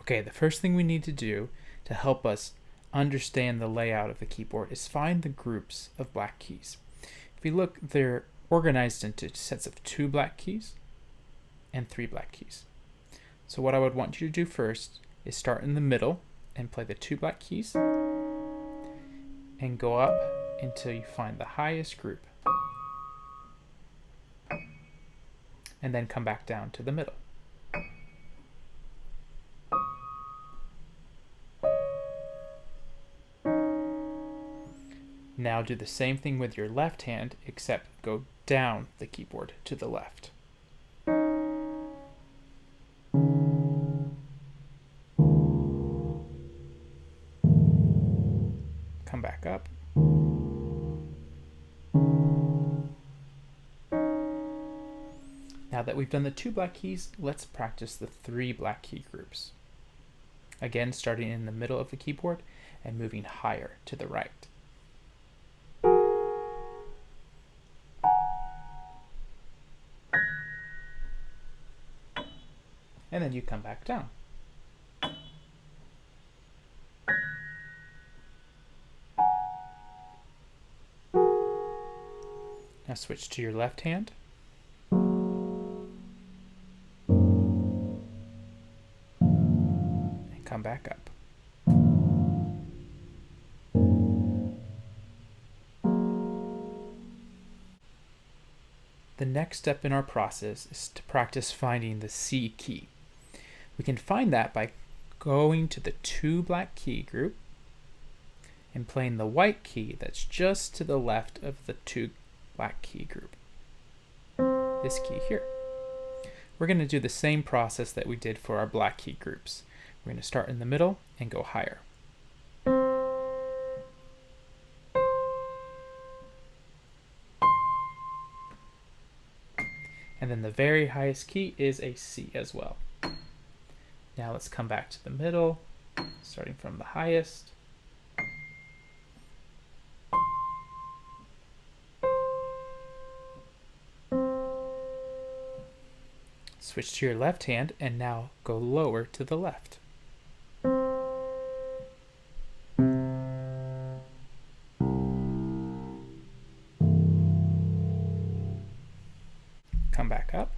Okay, the first thing we need to do to help us understand the layout of the keyboard is find the groups of black keys. If we look, they're organized into sets of 2 black keys and 3 black keys. So what I would want you to do first is start in the middle and play the 2 black keys and go up until you find the highest group, and then come back down to the middle. Now do the same thing with your left hand, except go down the keyboard to the left. Come back up. Now that we've done the 2 black keys, let's practice the 3 black key groups. Again, starting in the middle of the keyboard and moving higher to the right. And then you come back down. Now switch to your left hand. And come back up. The next step in our process is to practice finding the C key. We can find that by going to the 2 black key group and playing the white key that's just to the left of the 2 black key group. This key here. We're going to do the same process that we did for our black key groups. We're going to start in the middle and go higher. And then the very highest key is a C as well. Now let's come back to the middle, starting from the highest. Switch to your left hand and now go lower to the left. Come back up.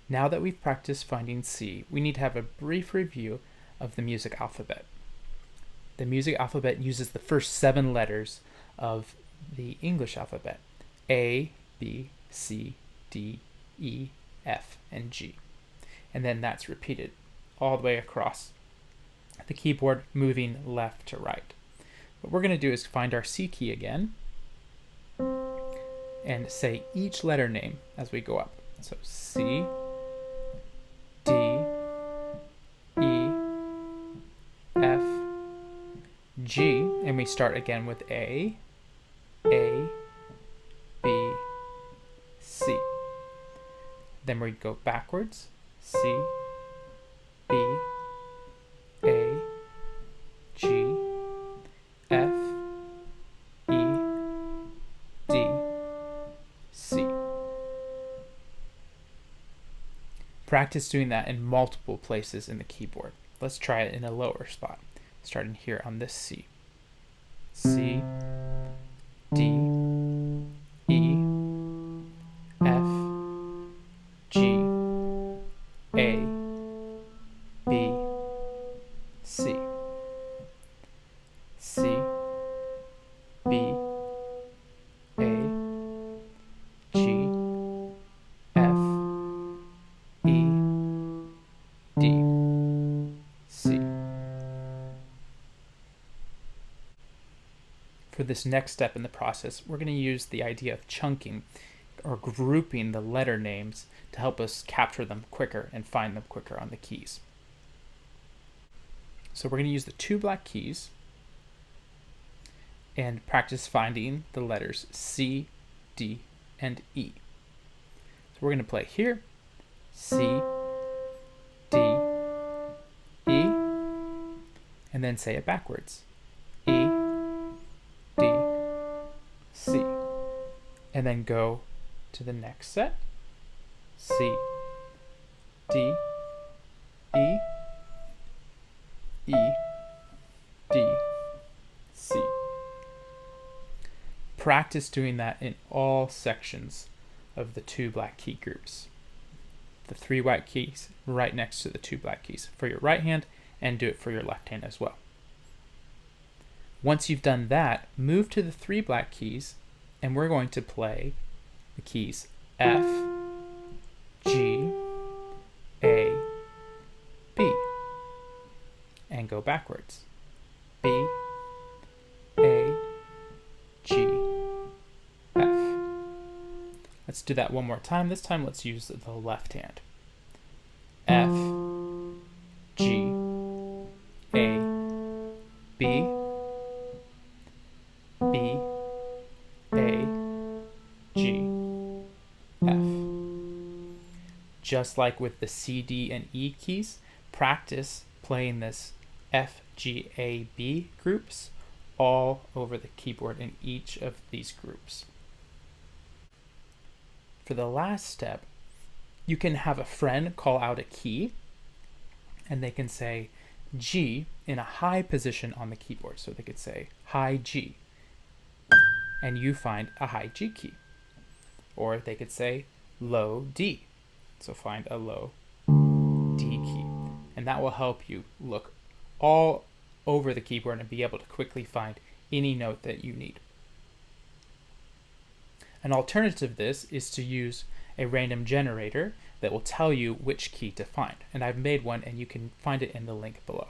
Now that we've practiced finding C, we need to have a brief review of the music alphabet. The music alphabet uses the first 7 letters of the English alphabet: A, B, C, D, E, F, and G. And then that's repeated all the way across the keyboard, moving left to right. What we're going to do is find our C key again and say each letter name as we go up. So C, D, E, F, G, and we start again with A, B, C. Then we go backwards, C, B, A, G, F, E, D, C. Practice doing that in multiple places in the keyboard. Let's try it in a lower spot, starting here on this C. C, D, E, F, G, A, B, C. C, B, A, G, F, E, D, C. For this next step in the process, we're going to use the idea of chunking or grouping the letter names to help us capture them quicker and find them quicker on the keys. So we're going to use the 2 black keys and practice finding the letters C, D, and E. So we're going to play here, C, D, E, and then say it backwards. E, D, and then go to the next set. C, D, E, E, D, C. Practice doing that in all sections of the 2 black key groups. The 3 white keys right next to the 2 black keys for your right hand, and do it for your left hand as well. Once you've done that, move to the 3 black keys, and we're going to play the keys F, G, A, B, and go backwards. B, A, G, F. Let's do that one more time. This time let's use the left hand. F, G, A, B, B, A, G, F. Just like with the C, D, and E keys, practice playing this F, G, A, B groups all over the keyboard in each of these groups. For the last step, you can have a friend call out a key, and they can say G in a high position on the keyboard. So they could say high G, and you find a high G key. Or they could say low D, so find a low D key. And that will help you look all over the keyboard and be able to quickly find any note that you need. An alternative to this is to use a random generator that will tell you which key to find. And I've made one, and you can find it in the link below.